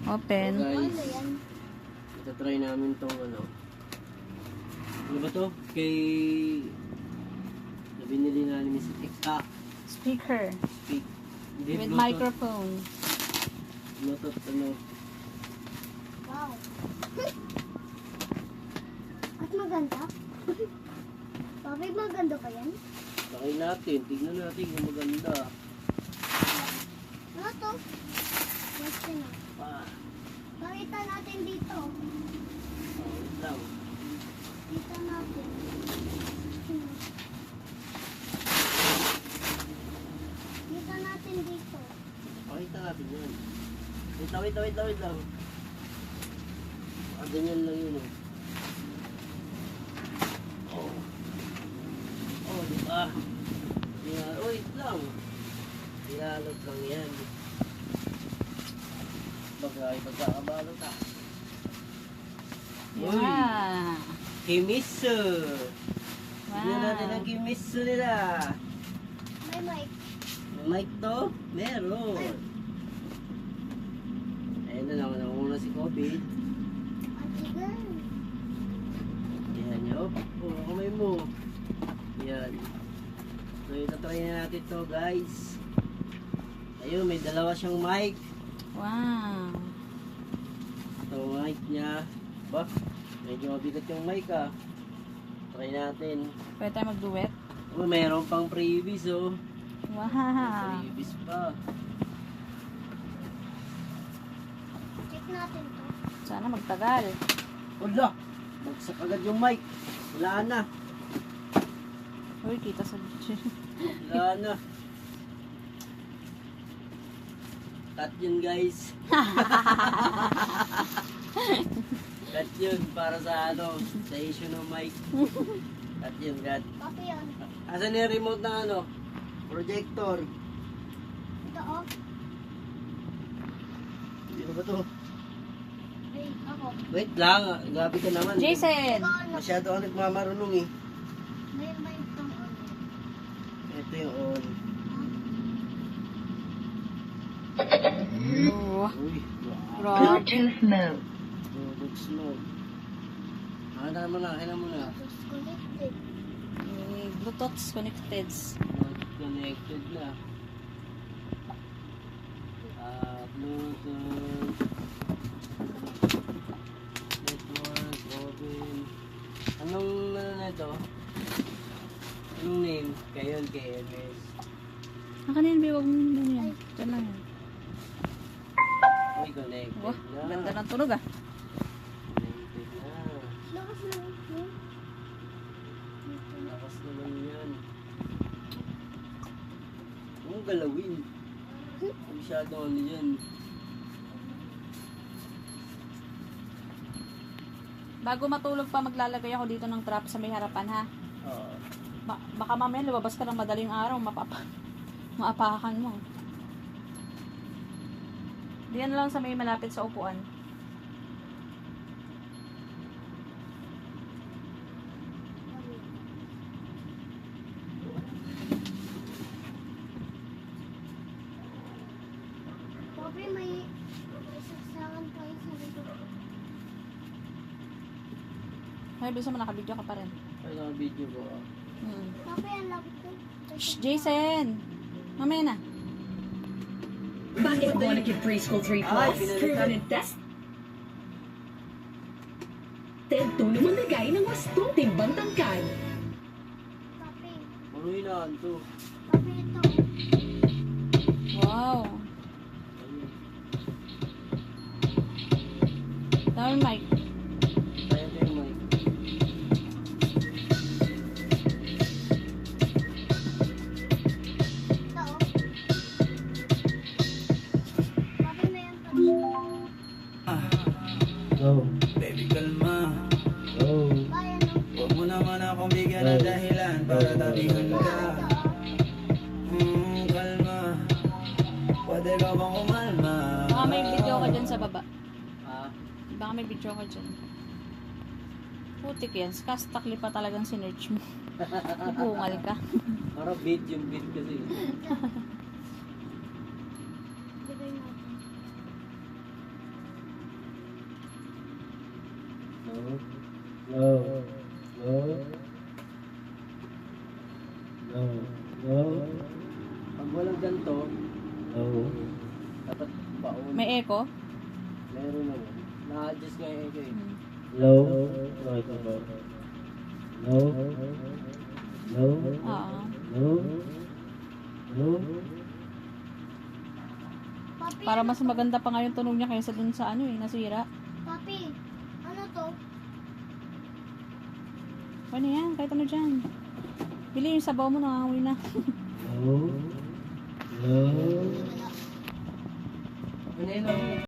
Open. So guys, itatry namin tong ano. Ano ba to? Kay... na binili na ni Miss Eka. Speaker. Speak. Hindi, With Bluetooth. microphone. Bluetooth ano. Wow. At maganda? Papi, maganda pa yan? Sakay natin. Tignan natin kung maganda. Ano to? What's yun ah? Pa. Pakita natin dito. Oh, wait lang. Kita natin. Kita natin dito. Pakita natin yan. Wait lang. Ganyan lang yun oh. Oh, di ba? Oh, wait lang. Ilalog lang yan. Bagay, pagkakabalot ah. Uy! Yeah. Kimisu! Tignan natin Wow. ang kimisu nila. May mic. May mic to? Meron. Ayun na lang, namuna si COVID. Atigan. Yan, yup. Oh, kamay mo. Yan. So, itatry na natin to guys. Ayun, may dalawa siyang mic. Wow. Ito, mic niya. Ba? Medyo mabigat yung mic ah. Try natin. Pwede tayo mag-duet? Oh, mayroon pang freebies oh. Wow. Freebies pa. Check natin to. Sana magtagal. Wala! Bagsak agad yung mic. Wala na. Uy, kita sa video. Wala na. Cut yun guys. Cut yun para sa ano, sa issue ng mic. Cut yun, cut. Papi yan. Asan yung remote ng ano? Projector. Ito oh. Ano ba to? Hey, ako. Wait lang, grabe ka naman. Jason! Ikaw na. Masyado ka nagmamarunong eh. May mic kang ano. Ito yung on. Oh, Uy, wow. grabe. Bluetooth mode. Bluetooth smoke. Ano mo na, kailan mo na. Disconnected. Bluetooth connected. Connected na. Bluetooth. Network, open. Anong ano na ito? Anong name? Kayon, KMS. Nakanin, ba? Huwag mo ano yan. Diyan lang yan. Uy, connected Wah, na. ganda ng tunog ah. Connected na. Lakas lang. Lakas naman yan. Ang galawin. Masyado ano yan. Bago matulog pa, maglalagay ako dito ng trap sa may harapan ha. Oo. Baka mamaya lumabas ka ng madaling araw, maapakan mo. Diyan lang sa may malapit sa upuan. Papi, may sasaksakan pa yung sa likod. Ay, bisa mo nakabidyo ka pa rin. Ano ang video ko? Papi, ang laki ko. Shh, Jason! Mamaya na. Bakit mo nag preschool 3 Ay, plus? pinalitan. Proven and test. Tento naman nagay ng wastong timbang tangkay. Papi. Puro hinaan to. Papi, ito. Wow. Ayun. Dami mic. Kaya ito yung mic. Ito oh. Papi, may ang Go. Baby, kalma. Go. Bayan oh. Huwag mo naman akong bigyan ng dahilan para tabihan ka. Kalma. Pwede ka bang kumalma? Baka may video ka dyan sa baba. Ah, Baka may video ka dyan. Putik yan. Kastakli pa talagang sinerch mo. Ibungal ka. parang beat yung beat kasi. Lagay natin. Low. Low. Low. Low. Pag walang ganito, low. Dapat baon. May echo? Meron naman. Na-adjust nga yung echo eh. Hmm. Low. Low. Low. Low. Oo. Low. Low. Papi, Para mas maganda pa nga yung tunog niya kaysa dun sa ano eh, nasira. papi, ano to? Ano yan? Kahit ano dyan. Bili yung sabaw mo, nangangamoy na. Low. Low. Wala. Ano yun?